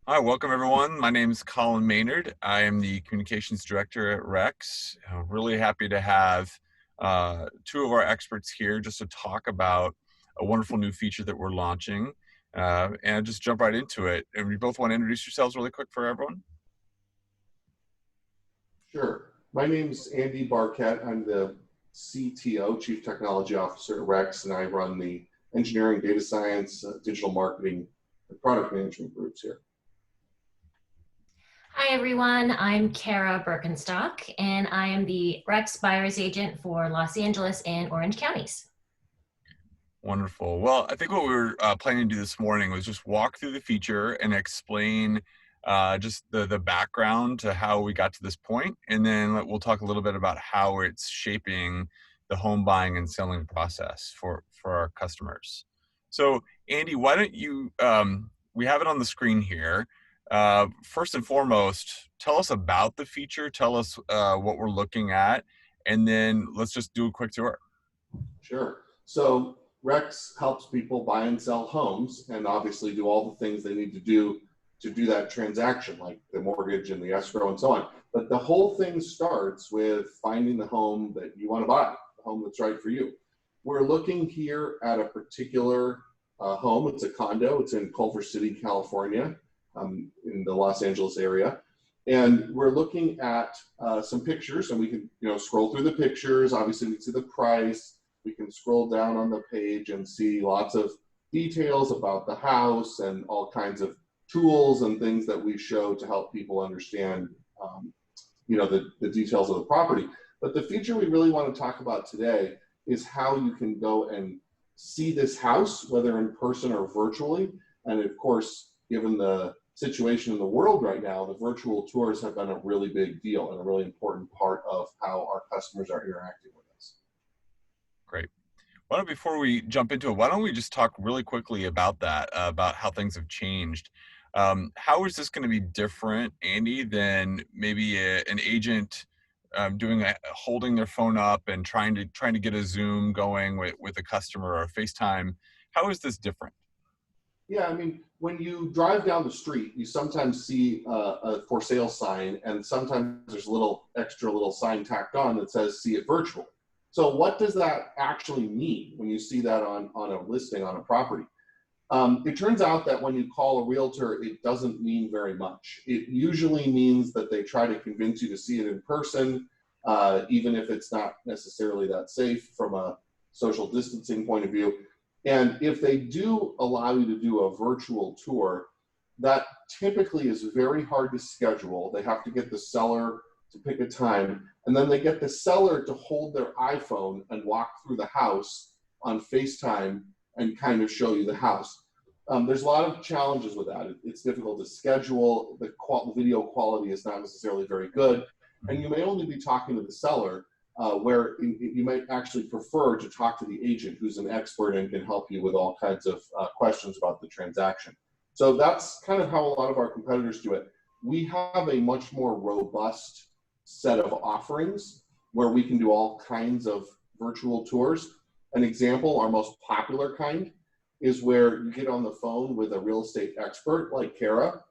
Hi, welcome everyone. My name is Colin Maynard. I am the Communications Director at Rex. Really happy to have two of our experts here just to talk about a wonderful new feature that we're launching. And I'll just jump right into it. And we both want to introduce yourselves really quick for everyone. Sure. My name's Andy Barquette. I'm the CTO, Chief Technology Officer at Rex, and I run the engineering, data science, digital marketing, and product management groups here. Hi everyone, I'm Kara Birkenstock and I am the Rex buyer's agent for Los Angeles and Orange counties. Wonderful. Well, I think what we were planning to do this morning was just walk through the feature and explain just the background to how we got to this point, and then we'll talk a little bit about how it's shaping the home buying and selling process for our customers. So, Andy, why don't you? We have it on the screen here. First and foremost, tell us about the feature. Tell us what we're looking at, and then let's just do a quick tour. Sure. So Rex helps people buy and sell homes and obviously do all the things they need to do that transaction, like the mortgage and the escrow and so on. But the whole thing starts with finding the home that you want to buy, the home that's right for you. We're looking here at a particular home. It's a condo. It's in Culver City, California, in the Los Angeles area. And we're looking at some pictures, and we can scroll through the pictures. Obviously, we can see the price. We can scroll down on the page and see lots of details about the house and all kinds of tools and things that we show to help people understand the details of the property. But the feature we really want to talk about today is how you can go and see this house, whether in person or virtually. And of course, given the situation in the world right now, the virtual tours have been a really big deal and a really important part of how our customers are interacting with us. Great. Before we jump into it, why don't we just talk really quickly about that, about how things have changed. How is this going to be different, Andy, than maybe an agent holding their phone up and trying to get a Zoom going with a customer or FaceTime? How is this different? Yeah, I mean, when you drive down the street, you sometimes see a for sale sign, and sometimes there's a extra little sign tacked on that says "See it virtual." So what does that actually mean when you see that on a listing on a property? It turns out that when you call a realtor, it doesn't mean very much. It usually means that they try to convince you to see it in person, even if it's not necessarily that safe from a social distancing point of view. And if they do allow you to do a virtual tour, that typically is very hard to schedule. They have to get the seller to pick a time, and then they get the seller to hold their iPhone and walk through the house on FaceTime and kind of show you the house. There's a lot of challenges with that. It's difficult to schedule. The video quality is not necessarily very good, and you may only be talking to the seller, where you might actually prefer to talk to the agent who's an expert and can help you with all kinds of questions about the transaction. So that's kind of how a lot of our competitors do it. We have a much more robust set of offerings where we can do all kinds of virtual tours. An example, our most popular kind, is where you get on the phone with a real estate expert like Kara,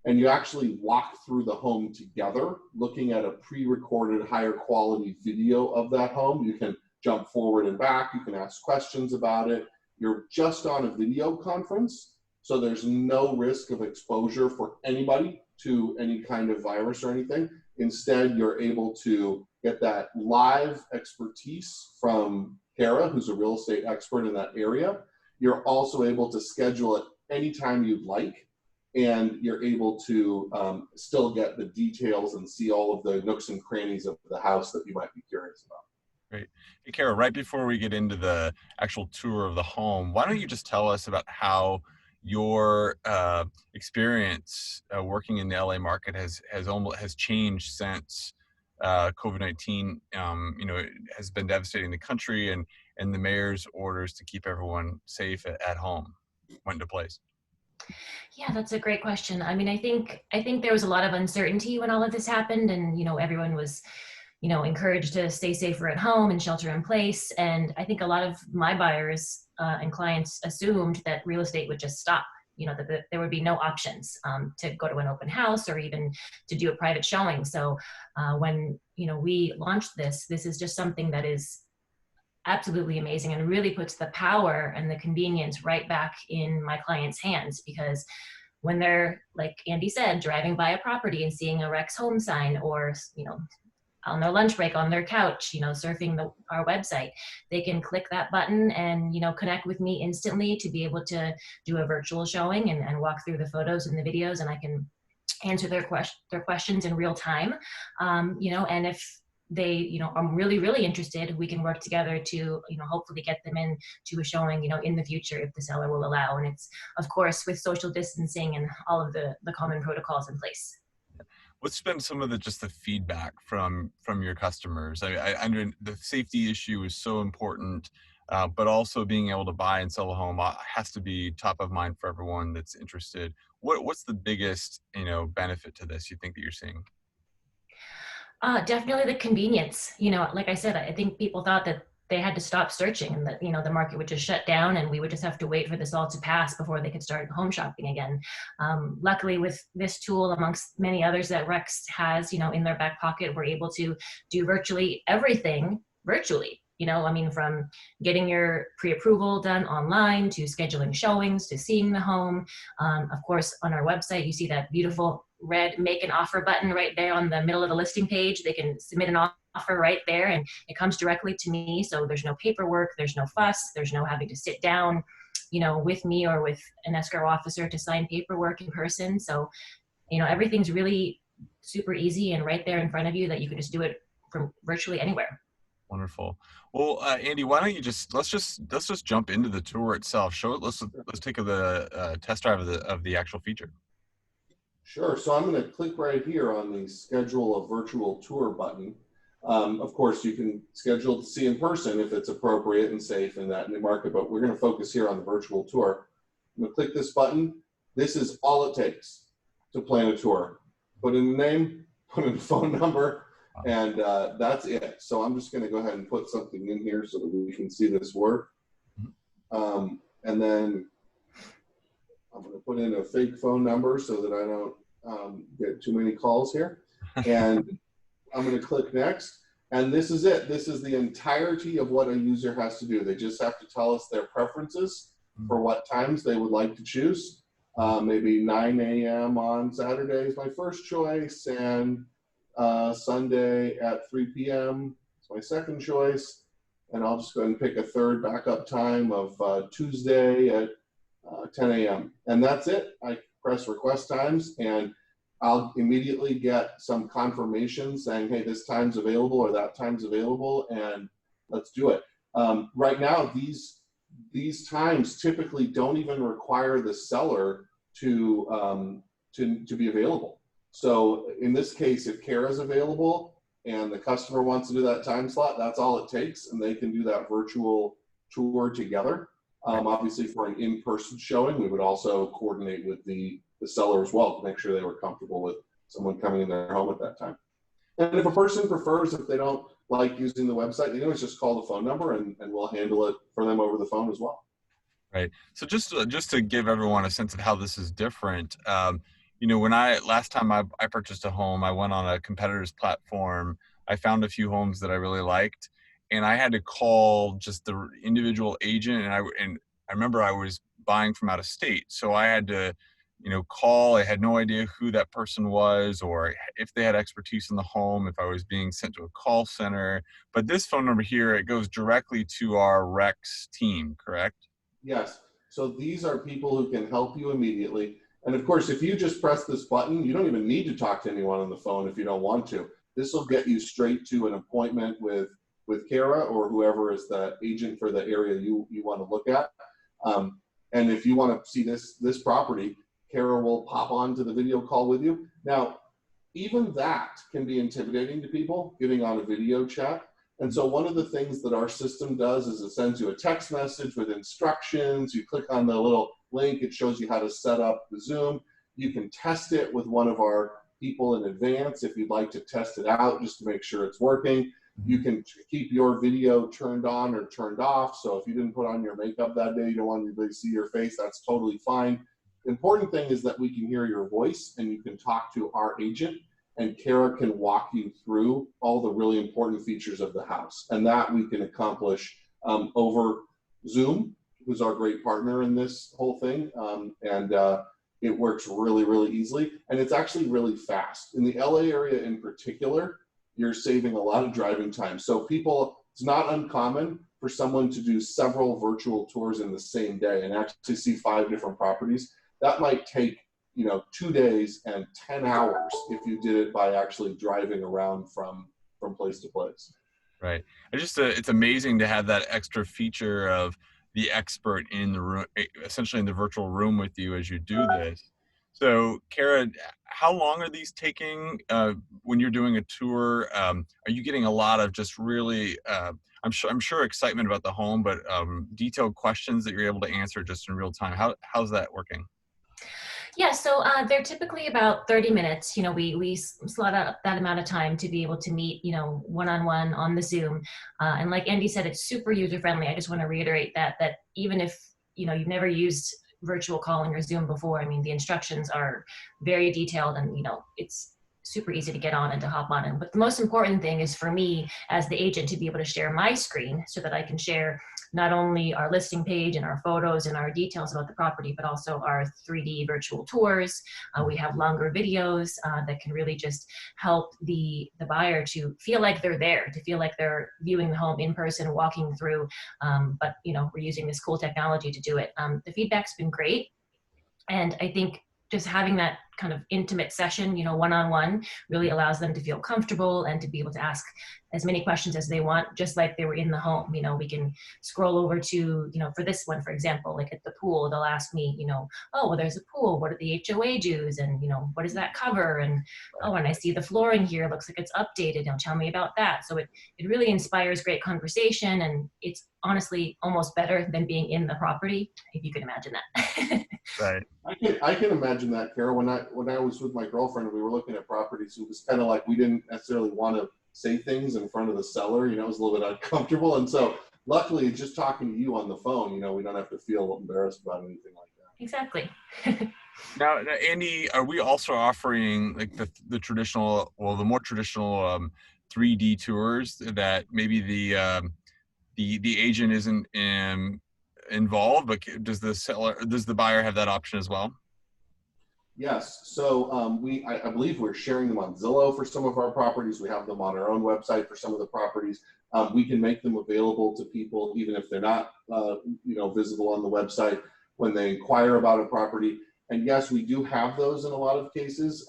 and you actually walk through the home together, looking at a pre-recorded higher quality video of that home. You can jump forward and back. You can ask questions about it. You're just on a video conference, so there's no risk of exposure for anybody to any kind of virus or anything. Instead, you're able to get that live expertise from Kara, who's a real estate expert in that area. You're also able to schedule it anytime you'd like, and you're able to still get the details and see all of the nooks and crannies of the house that you might be curious about. Great. Hey, Kara, right before we get into the actual tour of the home, why don't you just tell us about how your experience working in the LA market has changed since COVID-19 has been devastating the country, and the mayor's orders to keep everyone safe at home went into place. Yeah, that's a great question. I mean, I think there was a lot of uncertainty when all of this happened, and everyone was encouraged to stay safer at home and shelter in place. And I think a lot of my buyers and clients assumed that real estate would just stop, that there would be no options to go to an open house or even to do a private showing. So when we launched this is just something that is absolutely amazing and really puts the power and the convenience right back in my clients' hands, because when they're, like Andy said, driving by a property and seeing a Rex home sign, or on their lunch break on their couch, surfing our website, they can click that button and connect with me instantly to be able to do a virtual showing and walk through the photos and the videos, and I can answer their questions in real time. And if they are really, really interested, we can work together to hopefully get them in to a showing in the future if the seller will allow, and it's of course with social distancing and all of the common protocols in place. What's been some of the feedback from your customers? I under the safety issue is so important, but also being able to buy and sell a home has to be top of mind for everyone that's interested. What's the biggest benefit to this you think that you're seeing? Definitely the convenience. Like I said, I think people thought that they had to stop searching and that, the market would just shut down and we would just have to wait for this all to pass before they could start home shopping again. Luckily, with this tool, amongst many others that Rex has, in their back pocket, we're able to do virtually everything virtually. From getting your pre-approval done online to scheduling showings to seeing the home. Of course, on our website, you see that beautiful red make an offer button right there on the middle of the listing page. They can submit an offer right there and it comes directly to me. So there's no paperwork, there's no fuss, there's no having to sit down, with me or with an escrow officer to sign paperwork in person. So, everything's really super easy and right there in front of you that you can just do it from virtually anywhere. Wonderful. Well, Andy, why don't you let's just jump into the tour itself. Let's take the test drive of the actual feature. Sure. So I'm going to click right here on the schedule a virtual tour button. Of course, you can schedule to see in person if it's appropriate and safe in that new market, but we're going to focus here on the virtual tour. I'm going to click this button. This is all it takes to plan a tour. Put in the name, put in the phone number, and that's it. So I'm just going to go ahead and put something in here so that we can see this work. And then I'm going to put in a fake phone number so that I don't get too many calls here. And I'm going to click next. And this is it. This is the entirety of what a user has to do. They just have to tell us their preferences for what times they would like to choose. Maybe 9 a.m. on Saturday is my first choice, and Sunday at 3 p.m. is my second choice. And I'll just go ahead and pick a third backup time of Tuesday at 10 a.m. And that's it. I press request times and I'll immediately get some confirmation saying, hey, this time's available or that time's available, and let's do it. Right now, these times typically don't even require the seller to be available. So in this case, if Kara's available and the customer wants to do that time slot, that's all it takes, and they can do that virtual tour together. Obviously, for an in-person showing, we would also coordinate with the seller as well to make sure they were comfortable with someone coming in their home at that time. And if a person prefers, if they don't like using the website, they can always just call the phone number and we'll handle it for them over the phone as well. Right. So just to give everyone a sense of how this is different, when last time I purchased a home, I went on a competitor's platform. I found a few homes that I really liked, and I had to call just the individual agent. And I remember I was buying from out of state, so I had to call. I had no idea who that person was or if they had expertise in the home, if I was being sent to a call center. But this phone number here, it goes directly to our Rex team, correct? Yes. So these are people who can help you immediately. And of course, if you just press this button, you don't even need to talk to anyone on the phone if you don't want to. This will get you straight to an appointment with Kara or whoever is the agent for the area you want to look at. And if you want to see this property, Kara will pop onto the video call with you. Now, even that can be intimidating to people, getting on a video chat. And so one of the things that our system does is it sends you a text message with instructions. You click on the little link, it shows you how to set up the Zoom. You can test it with one of our people in advance if you'd like to test it out just to make sure it's working. You can keep your video turned on or turned off. So if you didn't put on your makeup that day, you don't want anybody to see your face, that's totally fine. The important thing is that we can hear your voice and you can talk to our agent, and Kara can walk you through all the really important features of the house. And that we can accomplish over Zoom, who's our great partner in this whole thing. It works really, really easily. And it's actually really fast. In the LA area in particular, you're saving a lot of driving time. So it's not uncommon for someone to do several virtual tours in the same day and actually see 5 different properties. That might take 2 days and 10 hours if you did it by actually driving around from place to place. Right. It's amazing to have that extra feature of the expert in the room, essentially in the virtual room with you as you do this. So, Kara, how long are these taking when you're doing a tour? Are you getting a lot of just really, I'm sure excitement about the home, but detailed questions that you're able to answer just in real time? How's that working? Yeah, so they're typically about 30 minutes. We slot out that amount of time to be able to meet, one-on-one on the Zoom. And like Andy said, it's super user-friendly. I just want to reiterate that even if, you've never used virtual calling or Zoom before, I mean, the instructions are very detailed and, it's super easy to get on and to hop on. But the most important thing is for me as the agent to be able to share my screen so that I can share not only our listing page and our photos and our details about the property, but also our 3D virtual tours. We have longer videos that can really just help the buyer to feel like they're there, to feel like they're viewing the home in person, walking through. But we're using this cool technology to do it. The feedback's been great. And I think just having that kind of intimate session, one-on-one, really allows them to feel comfortable and to be able to ask as many questions as they want, just like they were in the home. We can scroll over to, for this one, for example, like at the pool, they'll ask me, oh, well, there's a pool. What are the HOA dues? And, what does that cover? And, oh, and I see the flooring here. Looks like it's updated. Tell me about that. So it really inspires great conversation. And it's honestly almost better than being in the property, if you can imagine that. Right. I can imagine that, Carol. When I was with my girlfriend and we were looking at properties, it was kind of like we didn't necessarily want to say things in front of the seller. It was a little bit uncomfortable. And so luckily, just talking to you on the phone, we don't have to feel embarrassed about anything like that. Exactly. Now, Andy, are we also offering like the traditional, the more traditional 3D tours that maybe the agent isn't involved, but does the buyer have that option as well? Yes. So I believe we're sharing them on Zillow for some of our properties. We have them on our own website for some of the properties. We can make them available to people even if they're not, visible on the website when they inquire about a property. And yes, we do have those in a lot of cases.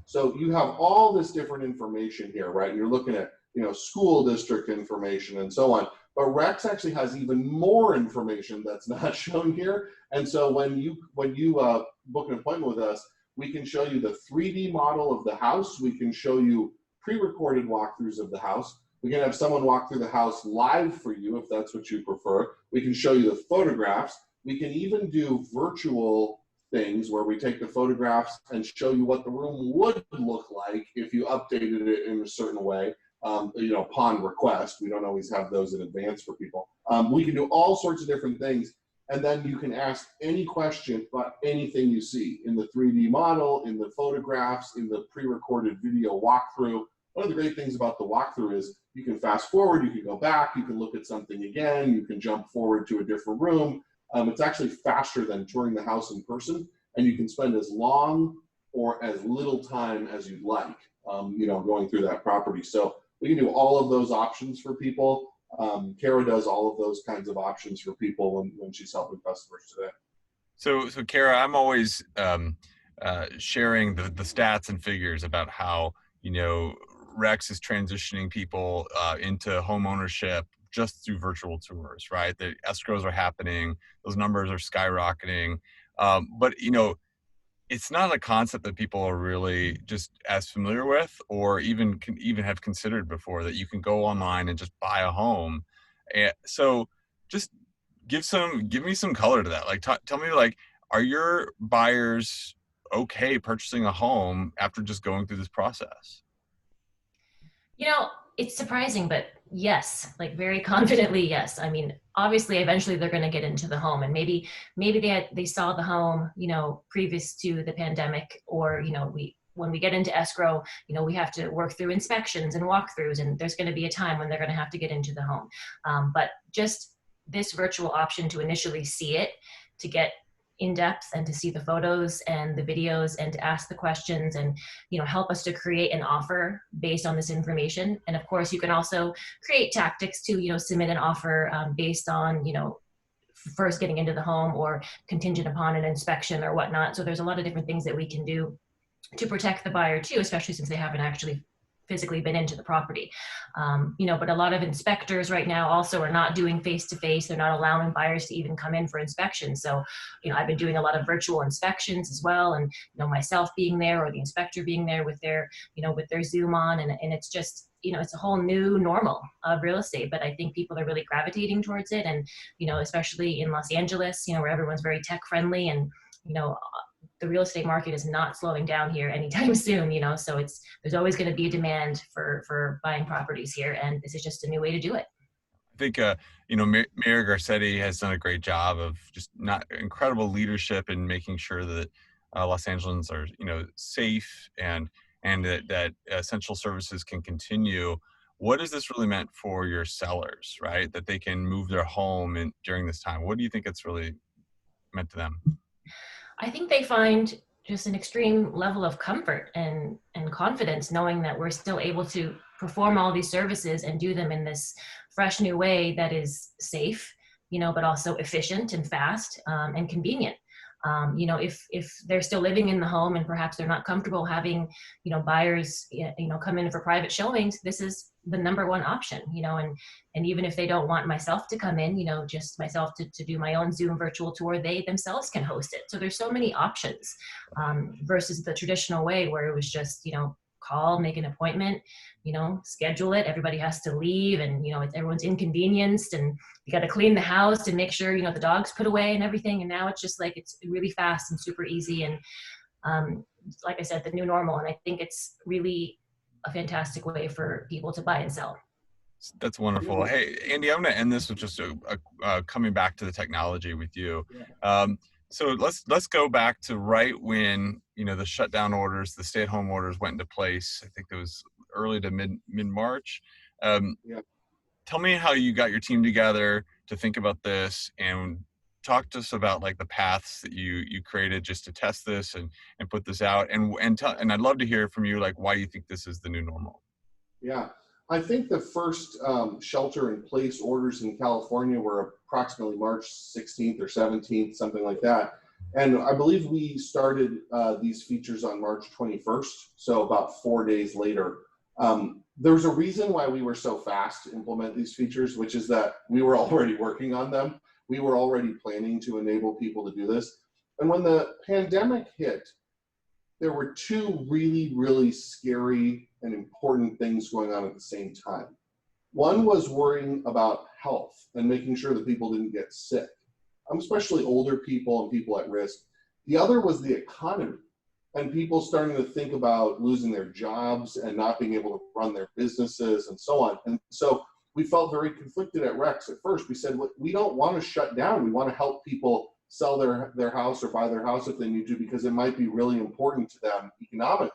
So you have all this different information here, right? You're looking at, school district information and so on. But Rex actually has even more information that's not shown here. And so when you book an appointment with us, we can show you the 3D model of the house. We can show you pre-recorded walkthroughs of the house. We can have someone walk through the house live for you if that's what you prefer. We can show you the photographs. We can even do virtual things where we take the photographs and show you what the room would look like if you updated it in a certain way. Upon request. We don't always have those in advance for people. We can do all sorts of different things. And then you can ask any question about anything you see in the 3D model, in the photographs, in the pre-recorded video walkthrough. One of the great things about the walkthrough is you can fast forward, you can go back, you can look at something again, you can jump forward to a different room. It's actually faster than touring the house in person, and you can spend as long or as little time as you'd like, going through that property. So we can do all of those options for people. Kara does all of those kinds of options for people when she's helping customers today. So Kara, I'm always sharing the stats and figures about how Rex is transitioning people into home ownership just through virtual tours, right? The escrows are happening, those numbers are skyrocketing, but it's not a concept that people are really just as familiar with, or even have considered before, that you can go online and just buy a home. And so just give me some color to that. Like, tell me, like, are your buyers okay purchasing a home after just going through this process? It's surprising, but Yes, like very confidently, yes. I mean, obviously, eventually they're going to get into the home, and maybe they saw the home, previous to the pandemic, or we when we get into escrow, we have to work through inspections and walkthroughs, and there's going to be a time when they're going to have to get into the home. But just this virtual option to initially see it, to get in depth and to see the photos and the videos and to ask the questions and help us to create an offer based on this information. And of course you can also create tactics to submit an offer based on first getting into the home or contingent upon an inspection or whatnot. So there's a lot of different things that we can do to protect the buyer too, especially since they haven't actually physically been into the property. But a lot of inspectors right now also are not doing face-to-face. They're not allowing buyers to even come in for inspections. So, I've been doing a lot of virtual inspections as well. And, myself being there or the inspector being there with their, with their Zoom on. And it's just, it's a whole new normal of real estate, but I think people are really gravitating towards it. And, especially in Los Angeles, where everyone's very tech friendly and, the real estate market is not slowing down here anytime soon, so there's always going to be a demand for buying properties here, and this is just a new way to do it. I think Mayor Garcetti has done a great job of just not incredible leadership in making sure that Los Angeles are safe and that essential services can continue. What has this really meant for your sellers, right? That they can move their home during this time. What do you think it's really meant to them? I think they find just an extreme level of comfort and confidence knowing that we're still able to perform all these services and do them in this fresh new way that is safe, but also efficient and fast and convenient. If they're still living in the home and perhaps they're not comfortable having, buyers, come in for private showings, this is the number one option, and even if they don't want myself to come in, just myself to do my own Zoom virtual tour, they themselves can host it. So there's so many options versus the traditional way where it was just, call, make an appointment, schedule it. Everybody has to leave and, everyone's inconvenienced and you got to clean the house and make sure, the dog's put away and everything. And now it's just like, it's really fast and super easy. And like I said, the new normal. And I think it's really a fantastic way for people to buy and sell. That's wonderful. Hey, Andy, I'm going to end this with just coming back to the technology with you. So let's go back to right when the shutdown orders, the stay-at-home orders went into place. I think it was early to mid-March. Tell me how you got your team together to think about this, and talk to us about like the paths that you created just to test this and put this out. And I'd love to hear from you like why you think this is the new normal. Yeah. I think the first shelter-in-place orders in California were approximately March 16th or 17th, something like that. And I believe we started these features on March 21st, so about 4 days later. There's a reason why we were so fast to implement these features, which is that we were already working on them. We were already planning to enable people to do this. And when the pandemic hit, there were two really, really scary and important things going on at the same time. One was worrying about health and making sure that people didn't get sick, especially older people and people at risk. The other was the economy and people starting to think about losing their jobs and not being able to run their businesses and so on. And so we felt very conflicted at Rex. At first, we said, look, we don't want to shut down. We want to help people sell their house or buy their house if they need to, because it might be really important to them economically.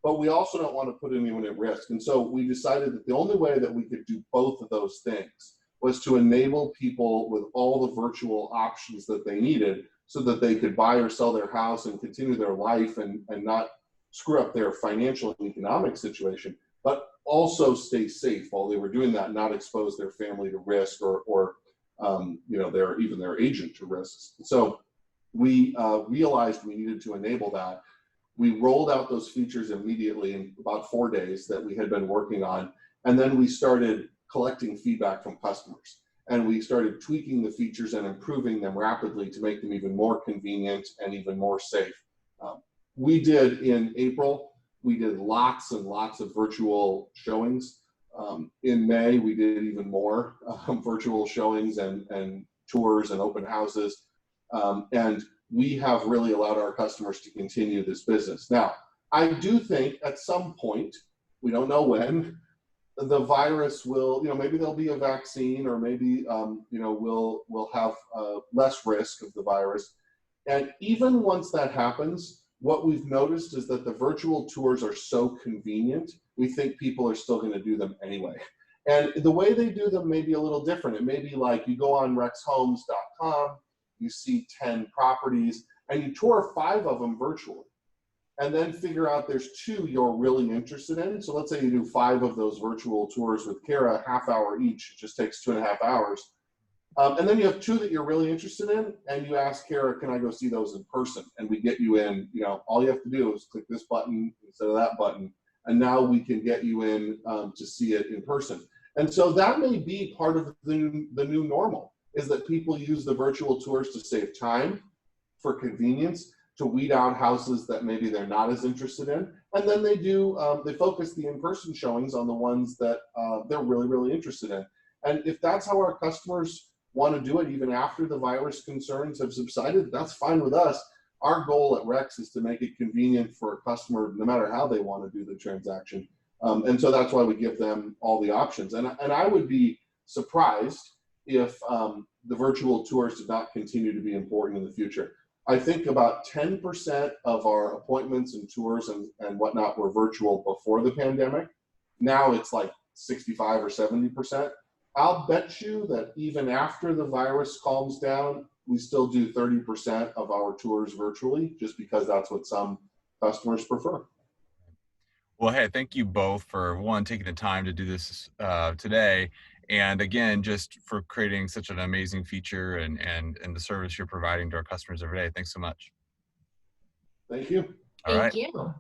But we also don't want to put anyone at risk. And so we decided that the only way that we could do both of those things was to enable people with all the virtual options that they needed so that they could buy or sell their house and continue their life and not screw up their financial and economic situation, but also stay safe while they were doing that, not expose their family to risk or their agent to risks. So we realized we needed to enable that. We rolled out those features immediately in about 4 days that we had been working on. And then we started collecting feedback from customers. And we started tweaking the features and improving them rapidly to make them even more convenient and even more safe. We did in April, we did lots and lots of virtual showings. In May, we did even more virtual showings and tours and open houses. And we have really allowed our customers to continue this business. Now, I do think at some point, we don't know when, the virus will, maybe there'll be a vaccine, or maybe, we'll have less risk of the virus. And even once that happens, what we've noticed is that the virtual tours are so convenient, we think people are still going to do them anyway. And the way they do them may be a little different. It may be like you go on rexhomes.com, you see 10 properties, and you tour 5 of them virtually, and then figure out there's 2 you're really interested in. So let's say you do 5 of those virtual tours with Kara, half hour each. It just takes 2.5 hours. And then you have 2 that you're really interested in, and you ask Kara, can I go see those in person? And we get you in. All you have to do is click this button instead of that button, and now we can get you in to see it in person. And so that may be part of the new normal, is that people use the virtual tours to save time, for convenience, to weed out houses that maybe they're not as interested in. And then they focus the in-person showings on the ones that they're really, really interested in. And if that's how our customers want to do it, even after the virus concerns have subsided, that's fine with us. Our goal at Rex is to make it convenient for a customer, no matter how they want to do the transaction. And so that's why we give them all the options. And I would be surprised if the virtual tours did not continue to be important in the future. I think about 10% of our appointments and tours and whatnot were virtual before the pandemic. Now it's like 65 or 70%. I'll bet you that even after the virus calms down, we still do 30% of our tours virtually, just because that's what some customers prefer. Well, hey, thank you both for taking the time to do this today, and again, just for creating such an amazing feature and the service you're providing to our customers every day. Thanks so much. Thank you. All right. Thank you.